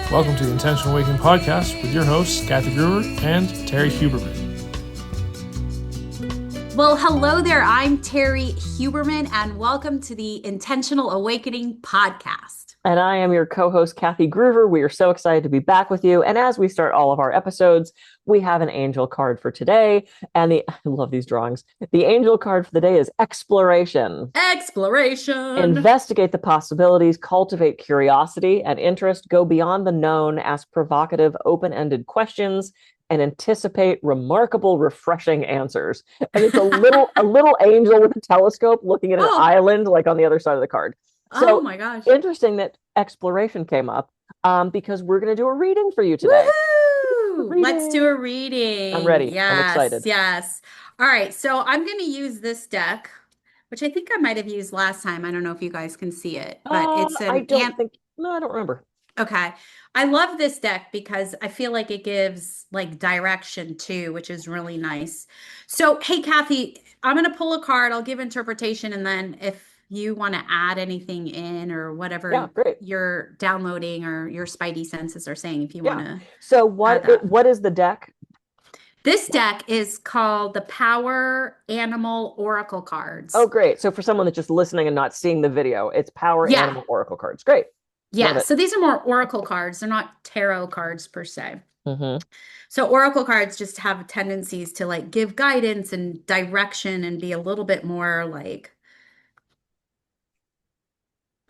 Welcome to the Intentional Awakening Podcast with your hosts, Kathy Brewer and Terry Huberman. Well, hello there. I'm Terry Huberman, and welcome to the Intentional Awakening Podcast. And I am your co-host, Kathy Groover. We are so excited to be back with you. And as we start all of our episodes, we have an angel card for today. And I love these drawings. The angel card for the day is exploration. Exploration. Investigate the possibilities, cultivate curiosity and interest, go beyond the known, ask provocative, open-ended questions, and anticipate remarkable, refreshing answers. And it's a little angel with a telescope looking at an island, like on the other side of the card. So, oh my gosh. Interesting that exploration came up because we're going to do a reading for you today. Woohoo! Let's do a reading. I'm ready. Yes, I'm excited. Yes. All right. So I'm going to use this deck, which I think I might have used last time. I don't know if you guys can see it, but it's I don't remember. Okay. I love this deck because I feel like it gives like direction too, which is really nice. So, hey, Kathy, I'm going to pull a card. I'll give interpretation. And then if you want to add anything in or whatever you're downloading or your spidey senses are saying, if you want to. So what is the deck? This deck is called the Power Animal Oracle cards. Oh, great. So for someone that's just listening and not seeing the video, it's Power Animal Oracle cards. Great. Yeah, so these are more oracle cards. They're not tarot cards per se. Mm-hmm. So oracle cards just have tendencies to like give guidance and direction and be a little bit more like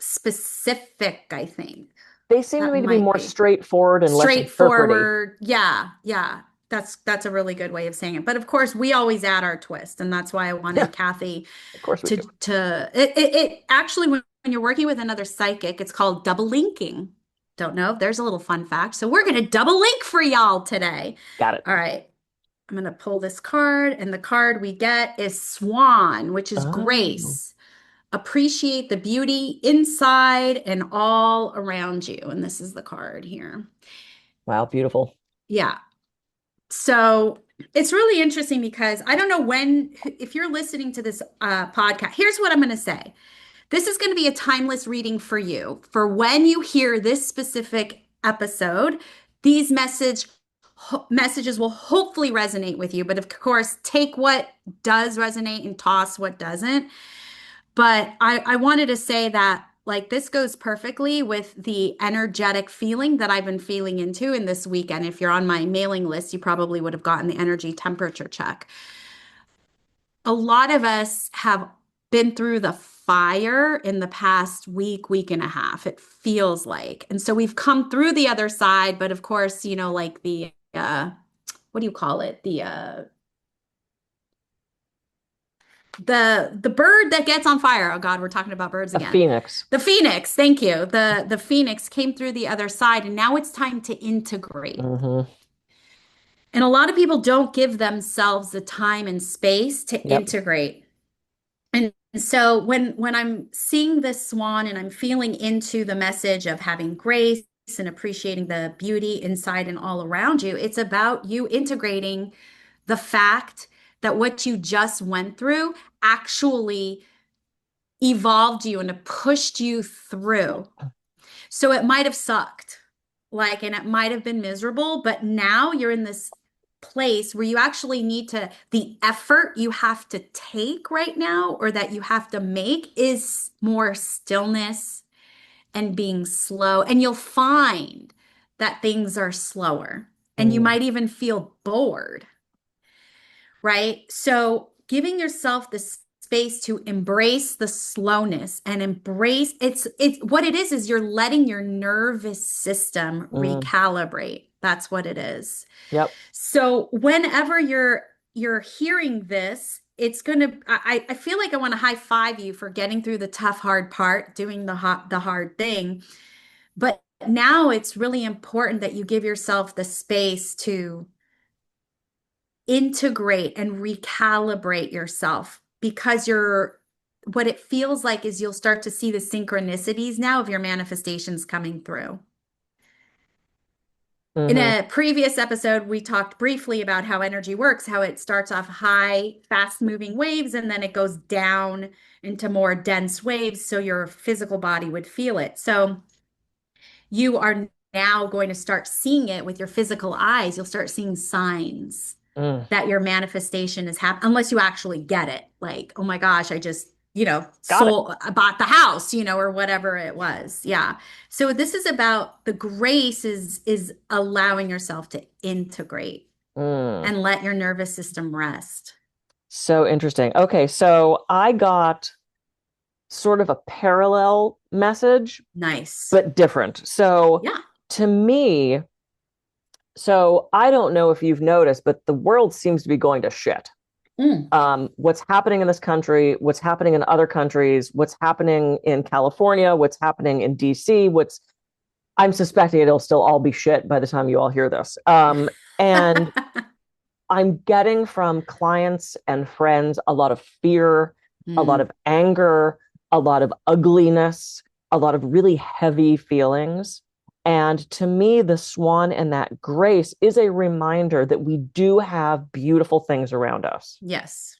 specific, I think. They seem to me to be more straightforward and straightforward. Yeah. That's a really good way of saying it. But of course, we always add our twist, and that's why I wanted Kathy of course we to it actually when you're working with another psychic, it's called double linking. Don't know. There's a little fun fact. So we're going to double link for y'all today. Got it. All right. I'm going to pull this card, and the card we get is Swan, which is grace. Appreciate the beauty inside and all around you. And this is the card here. Wow, beautiful. Yeah. So it's really interesting because I don't know if you're listening to this podcast, here's what I'm going to say. This is going to be a timeless reading for you. For when you hear this specific episode, these messages will hopefully resonate with you. But of course, take what does resonate and toss what doesn't. But I wanted to say that like this goes perfectly with the energetic feeling that I've been feeling into in this weekend. If you're on my mailing list, you probably would have gotten the energy temperature check. A lot of us have been through the fire in the past week and a half, it feels like. And so we've come through the other side, but of course, you know, like the, what do you call it? The bird that gets on fire. Oh God, we're talking about birds again. Phoenix. The phoenix. Thank you. The phoenix came through the other side, and now it's time to integrate. Mm-hmm. And a lot of people don't give themselves the time and space to integrate. And so when I'm seeing this swan and I'm feeling into the message of having grace and appreciating the beauty inside and all around you, it's about you integrating the fact that what you just went through actually evolved you and pushed you through. So it might have sucked, like, and it might have been miserable, but now you're in this place where you actually need the effort you have to take right now or that you have to make is more stillness and being slow. And you'll find that things are slower and you might even feel bored. Right? So giving yourself the space to embrace the slowness and embrace it's what it is you're letting your nervous system recalibrate. That's what it is. Yep. So whenever you're hearing this, it's gonna I feel like I want to high five you for getting through the tough, hard part, doing the hard thing. But now it's really important that you give yourself the space to integrate and recalibrate yourself because what it feels like is you'll start to see the synchronicities now of your manifestations coming through. In a previous episode, we talked briefly about how energy works, how it starts off high, fast-moving waves, and then it goes down into more dense waves, so your physical body would feel it. So you are now going to start seeing it with your physical eyes. You'll start seeing signs Mm, that your manifestation is happening, unless you actually get it. Like, oh my gosh, I just, got it. I bought the house, or whatever it was. Yeah. So this is about the grace is allowing yourself to integrate Mm. and let your nervous system rest. So interesting. Okay, so I got sort of a parallel message, Nice. but different. So Yeah. to me, so I don't know if you've noticed, but the world seems to be going to shit. Mm. What's happening in this country, what's happening in other countries, what's happening in California, what's happening in DC, I'm suspecting it'll still all be shit by the time you all hear this. And I'm getting from clients and friends a lot of fear, a lot Mm. of anger, a lot of ugliness, a lot of really heavy feelings. And to me, the swan and that grace is a reminder that we do have beautiful things around us, Yes.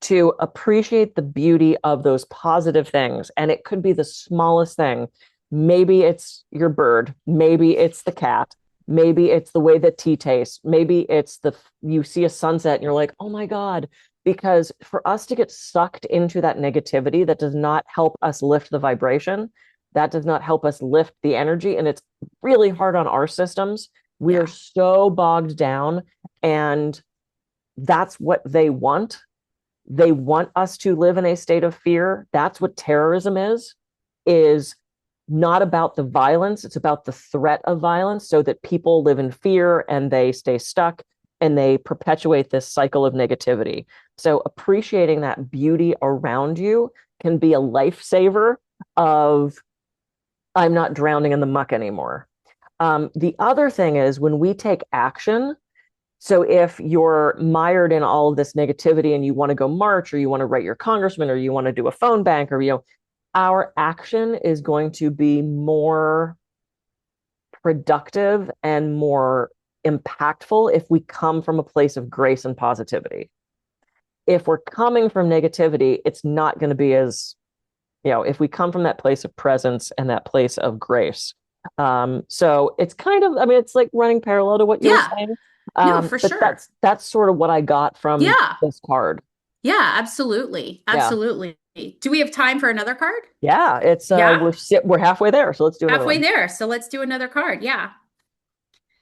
to appreciate the beauty of those positive things. And it could be the smallest thing. Maybe it's your bird, maybe it's the cat, maybe it's the way that tea tastes, maybe it's you see a sunset and you're like, oh my God. Because for us to get sucked into that negativity, that does not help us lift the vibration, that does not help us lift the energy. And it's really hard on our systems. We are Yeah. so bogged down, and that's what they want. They want us to live in a state of fear. That's what terrorism is not about the violence. It's about the threat of violence, so that people live in fear and they stay stuck and they perpetuate this cycle of negativity. So appreciating that beauty around you can be a lifesaver of, I'm not drowning in the muck anymore. The other thing is, when we take action, so if you're mired in all of this negativity and you want to go march, or you want to write your congressman, or you want to do a phone bank, or our action is going to be more productive and more impactful if we come from a place of grace and positivity. If we're coming from negativity, it's not going to be as, if we come from that place of presence and that place of grace. So it's kind of, I mean, it's like running parallel to what you were Yeah. saying. No, for But sure. that's sort of what I got from Yeah. this card. Yeah, absolutely. Yeah. Absolutely. Do we have time for another card? Yeah, it's Yeah. we're halfway there, so let's do another Halfway one. there. So let's do another card. Yeah.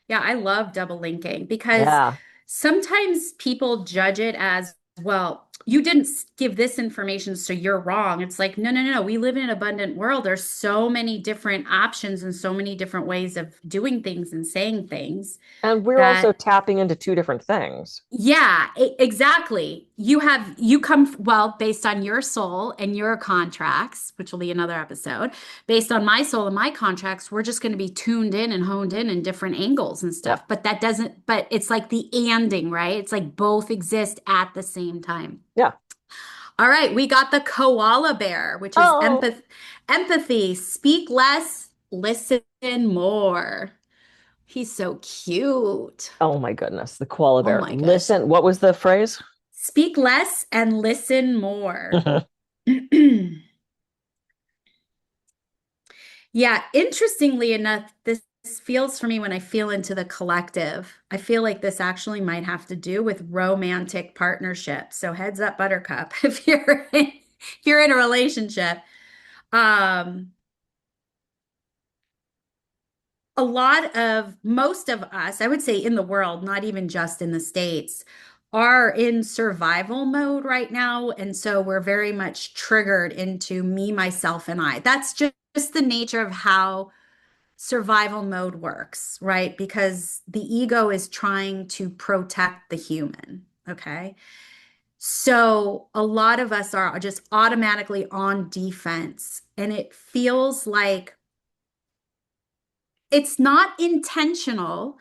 Yeah, I love double linking because Yeah. sometimes people judge it as, well, you didn't give this information, so you're wrong. It's like, no, no, no, no. We live in an abundant world. There's so many different options and so many different ways of doing things and saying things And we're also that tapping into two different things. yeah, exactly. You come, well, based on your soul and your contracts, which will be another episode. Based on my soul and my contracts, we're just going to be tuned in and honed in different angles and stuff. Yep. But that doesn't, but it's like the anding, right? It's like both exist at the same time. Yeah. All right, we got the koala bear, which is Oh, empathy. Speak less, listen more. He's so cute. oh my goodness, the koala Oh bear. my gosh. Listen, what was the phrase? Speak less and listen more. Yeah, interestingly enough, this feels for me when I feel into the collective. I feel like this actually might have to do with romantic partnerships. So heads up, Buttercup, if you're in a relationship. Um, a lot of most of us, I would say in the world, not even just in the States, are in survival mode right now. And so we're very much triggered into me, myself, and I. That's just the nature of how survival mode works, right? Because the ego is trying to protect the human. Okay. So a lot of us are just automatically on defense, and it feels like it's not intentional,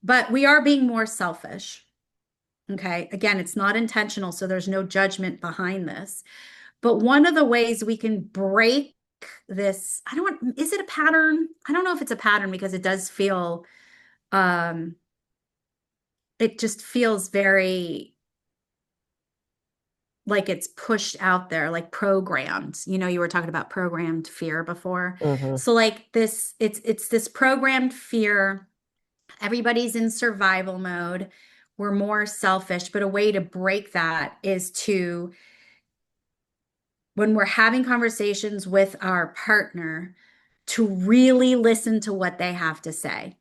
but we are being more selfish. Okay. Again, it's not intentional, so there's no judgment behind this. But one of the ways we can break this, I don't want, is it a pattern? I don't know if it's a pattern because it does feel, um, it just feels very like it's pushed out there, like programmed. You were talking about programmed fear before. Mm-hmm. So like it's this programmed fear. Everybody's in survival mode. We're more selfish, but a way to break that is to, when we're having conversations with our partner, to really listen to what they have to say.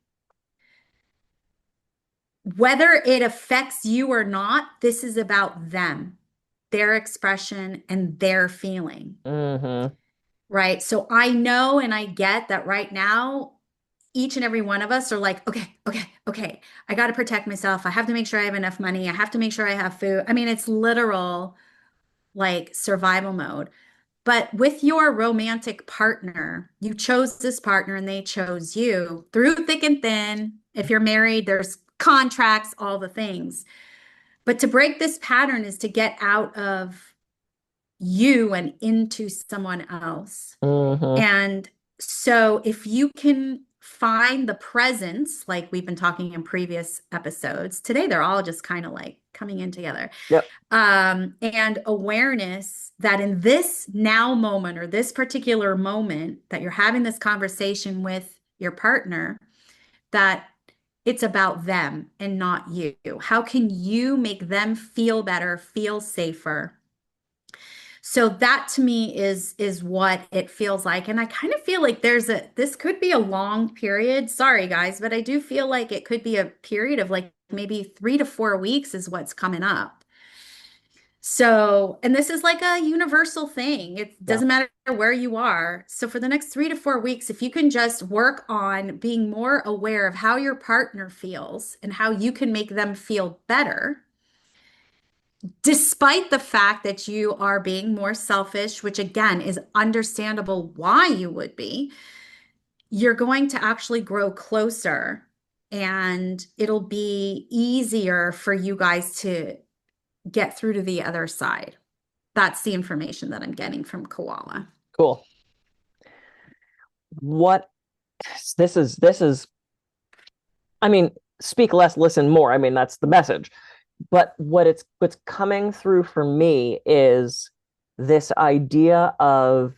Whether it affects you or not, this is about them, their expression and their feeling. Mm-hmm. Right? So I know and I get that right now, each and every one of us are like, okay. I got to protect myself. I have to make sure I have enough money. I have to make sure I have food. I mean, it's literal like survival mode. But with your romantic partner, you chose this partner and they chose you through thick and thin. If you're married, there's contracts, all the things. But to break this pattern is to get out of you and into someone else. Mm-hmm. And so if you can find the presence, like we've been talking in previous episodes, today they're all just kind of like coming in together. Yep. And awareness that in this now moment or this particular moment that you're having this conversation with your partner, that it's about them and not you. How can you make them feel better, feel safer? So that to me is what it feels like. And I kind of feel like this could be a long period. Sorry guys, but I do feel like it could be a period of like maybe 3 to 4 weeks is what's coming up. So, and this is like a universal thing. It doesn't matter where you are. So for the next 3 to 4 weeks, if you can just work on being more aware of how your partner feels and how you can make them feel better, despite the fact that you are being more selfish, which again is understandable why you would be, you're going to actually grow closer and it'll be easier for you guys to get through to the other side. That's the information that I'm getting from Koala. Cool. What this is, I mean, speak less, listen more. I mean, that's the message. But what's coming through for me is this idea of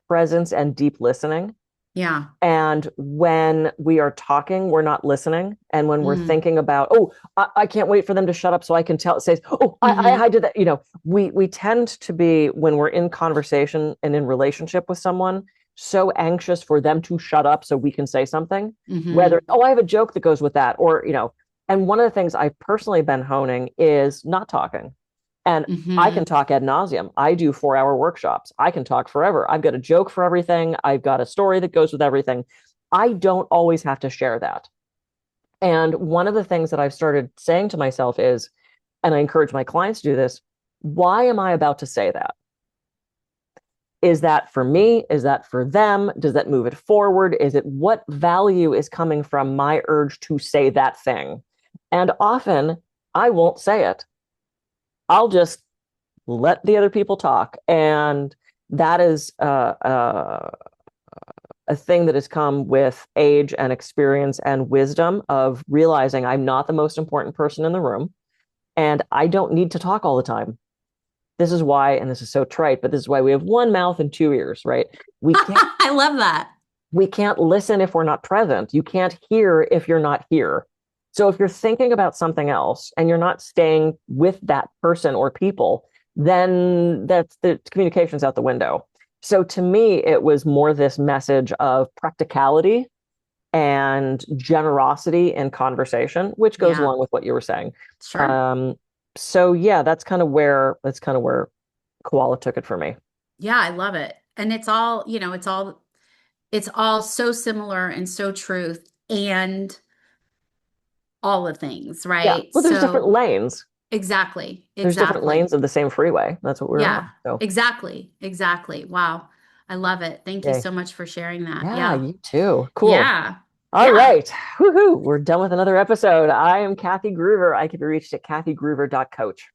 presence and deep listening. Yeah. And when we are talking, we're not listening. And when we're thinking about, oh, I can't wait for them to shut up so I can say, oh, I did that. We tend to be, when we're in conversation and in relationship with someone, so anxious for them to shut up so we can say something. Whether, I have a joke that goes with that, or, and one of the things I've personally been honing is not talking. And I can talk ad nauseum. I do 4-hour workshops. I can talk forever. I've got a joke for everything. I've got a story that goes with everything. I don't always have to share that. And one of the things that I've started saying to myself is, and I encourage my clients to do this, why am I about to say that? Is that for me? Is that for them? Does that move it forward? Is it, what value is coming from my urge to say that thing? And often I won't say it. I'll just let the other people talk. And that is a thing that has come with age and experience and wisdom of realizing I'm not the most important person in the room and I don't need to talk all the time. This is why, and this is so trite, but this is why we have one mouth and 2 ears, right? We can't, I love that. We can't listen if we're not present. You can't hear if you're not here. So if you're thinking about something else and you're not staying with that person or people, then that's the communication's out the window. So to me, it was more this message of practicality and generosity in conversation, which goes along with what you were saying. Sure. So yeah, that's kind of where Koala took it for me. Yeah, I love it. And it's all, it's all so similar and so truth and all the things, right? Yeah. Well, there's different lanes. Exactly. There's different lanes of the same freeway. That's what we're on. So. Exactly. Wow. I love it. Thank you so much for sharing that. Yeah, you too. Cool. Yeah. All right. Woohoo. We're done with another episode. I am Kathy Groover. I can be reached at kathygroover.coach.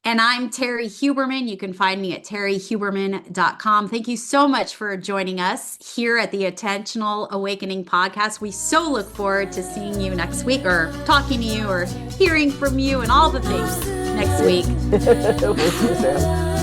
And I'm Terry Huberman. You can find me at terryhuberman.com. Thank you so much for joining us here at the Attentional Awakening podcast. We so look forward to seeing you next week or talking to you or hearing from you and all the things. next week. We'll see you soon.